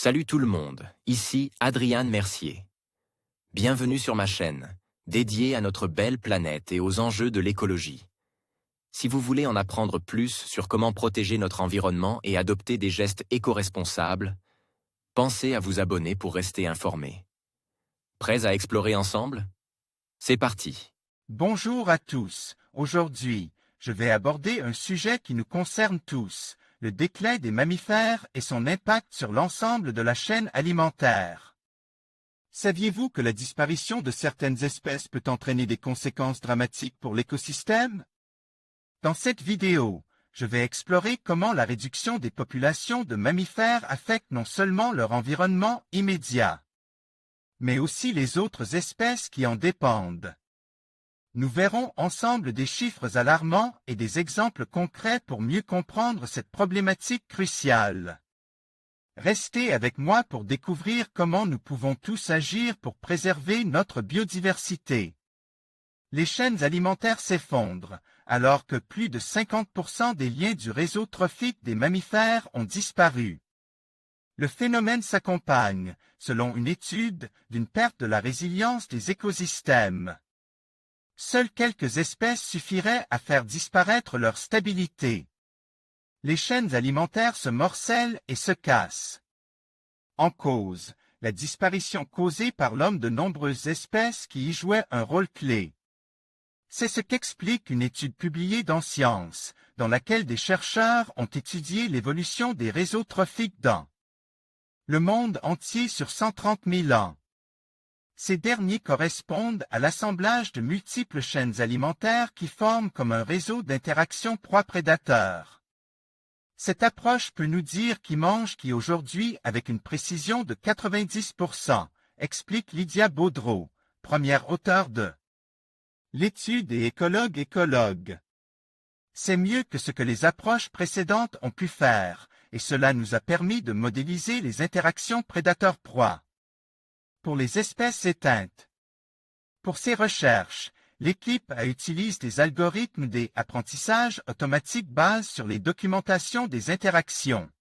Salut tout le monde, ici Adrian Mercier. Bienvenue sur ma chaîne, dédiée à notre belle planète et aux enjeux de l'écologie. Si vous voulez en apprendre plus sur comment protéger notre environnement et adopter des gestes éco-responsables, pensez à vous abonner pour rester informé. Prêts à explorer ensemble? C'est parti. Bonjour à tous. Aujourd'hui, je vais aborder un sujet qui nous concerne tous, le déclin des mammifères et son impact sur l'ensemble de la chaîne alimentaire. Saviez-vous que la disparition de certaines espèces peut entraîner des conséquences dramatiques pour l'écosystème? Dans cette vidéo, je vais explorer comment la réduction des populations de mammifères affecte non seulement leur environnement immédiat, mais aussi les autres espèces qui en dépendent. Nous verrons ensemble des chiffres alarmants et des exemples concrets pour mieux comprendre cette problématique cruciale. Restez avec moi pour découvrir comment nous pouvons tous agir pour préserver notre biodiversité. Les chaînes alimentaires s'effondrent, alors que plus de 50% des liens du réseau trophique des mammifères ont disparu. Le phénomène s'accompagne, selon une étude, d'une perte de la résilience des écosystèmes. Seules quelques espèces suffiraient à faire disparaître leur stabilité. Les chaînes alimentaires se morcellent et se cassent. En cause, la disparition causée par l'homme de nombreuses espèces qui y jouaient un rôle clé. C'est ce qu'explique une étude publiée dans Science, dans laquelle des chercheurs ont étudié l'évolution des réseaux trophiques dans le monde entier sur 130 000 ans. Ces derniers correspondent à l'assemblage de multiples chaînes alimentaires qui forment comme un réseau d'interaction proie-prédateur. Cette approche peut nous dire qui mange qui aujourd'hui avec une précision de 90%, explique Lydia Baudreau, première auteure de l'étude et écologue. C'est mieux que ce que les approches précédentes ont pu faire, et cela nous a permis de modéliser les interactions prédateur-proie. Pour les espèces éteintes. Pour ces recherches, l'équipe utilise des algorithmes des apprentissages automatiques basés sur les documentations des interactions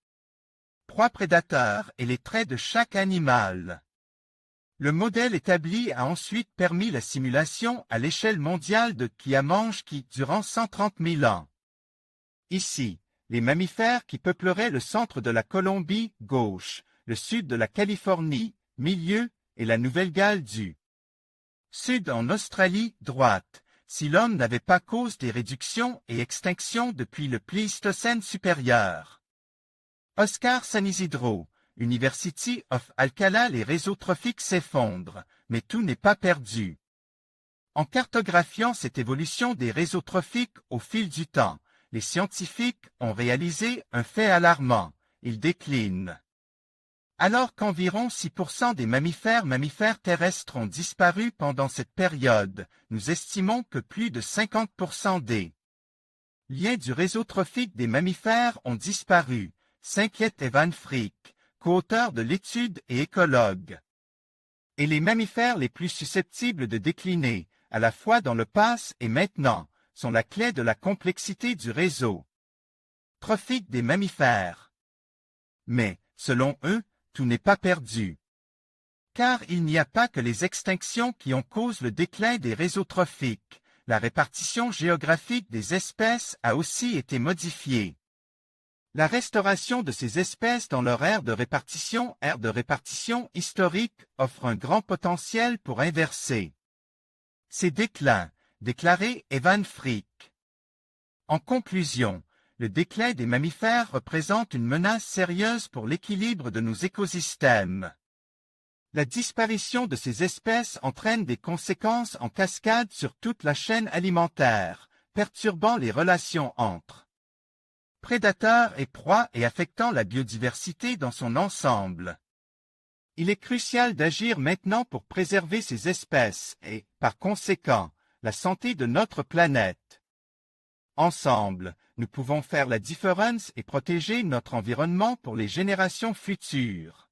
proie-prédateur et les traits de chaque animal. Le modèle établi a ensuite permis la simulation à l'échelle mondiale de qui mange qui durant 130 000 ans. Ici, les mammifères qui peupleraient le centre de la Colombie, gauche, le sud de la Californie, milieu, et la Nouvelle-Galles du Sud en Australie, droite, si l'homme n'avait pas cause des réductions et extinctions depuis le Pléistocène supérieur. Oscar San Isidro, University of Alcalá. Les réseaux trophiques s'effondrent, mais tout n'est pas perdu. En cartographiant cette évolution des réseaux trophiques au fil du temps, les scientifiques ont réalisé un fait alarmant, ils déclinent. Alors qu'environ 6% des mammifères terrestres ont disparu pendant cette période, nous estimons que plus de 50% des liens du réseau trophique des mammifères ont disparu, s'inquiète Evan Frick, co-auteur de l'étude et écologue. Et les mammifères les plus susceptibles de décliner, à la fois dans le passé et maintenant, sont la clé de la complexité du réseau trophique des mammifères. Mais, selon eux, tout n'est pas perdu. Car il n'y a pas que les extinctions qui ont causé le déclin des réseaux trophiques, la répartition géographique des espèces a aussi été modifiée. La restauration de ces espèces dans leur aire de répartition historique, offre un grand potentiel pour inverser ces déclins, déclaré Evan Frick. En conclusion, le déclin des mammifères représente une menace sérieuse pour l'équilibre de nos écosystèmes. La disparition de ces espèces entraîne des conséquences en cascade sur toute la chaîne alimentaire, perturbant les relations entre prédateurs et proies et affectant la biodiversité dans son ensemble. Il est crucial d'agir maintenant pour préserver ces espèces et, par conséquent, la santé de notre planète. Ensemble, nous pouvons faire la différence et protéger notre environnement pour les générations futures.